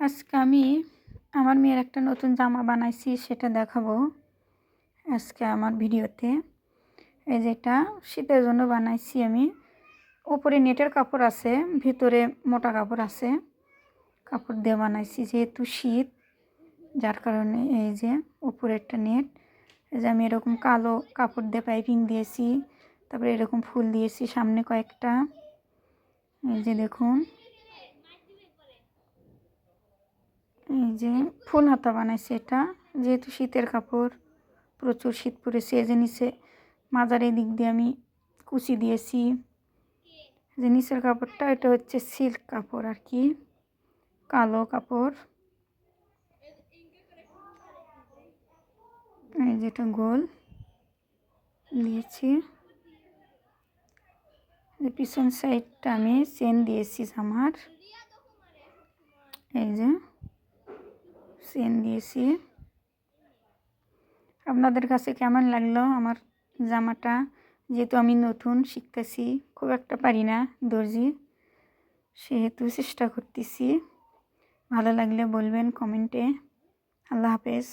আজকে আমি আমার মেয়ের একটা নতুন জামা বানাইছি, সেটা দেখাবো আজকে আমার ভিডিওতে। এই যেটা শীতের জন্য বানাইছি আমি। উপরে নেটের কাপড় আছে, ভিতরে মোটা কাপড় আছে, কাপড় দিয়ে বানাইছি যেহেতু শীত, যার কারণে এই যে উপরে একটা নেট। এই যে আমি এরকম কালো কাপড় দিয়ে পাইপিং দিয়েছি, তারপরে এরকম ফুল দিয়েছি সামনে কয়েকটা। এই যে দেখুন, এই যে ফুল হাতা বানাইছি। এটা যেহেতু শীতের কাপড়, প্রচুর শীত পড়েছে, এই যে নিচে মাজার এই দিক দিয়ে আমি কুচি দিয়েছি। যে নিচের কাপড়টা এটা হচ্ছে সিল্ক কাপড় আর কি, কালো কাপড়। এই যেটা গোল দিয়েছি। পিছন সাইডটা আমি চেন দিয়েছি জামার, এই যে চেন দিয়েছি। আপনাদের কাছে কেমন লাগলো আমার জামাটা? যেহেতু আমি নতুন শিখতেছি, খুব একটা পারি না দর্জি, সেহেতু চেষ্টা করতেছি। ভালো লাগলে বলবেন কমেন্টে। আল্লাহ হাফেজ।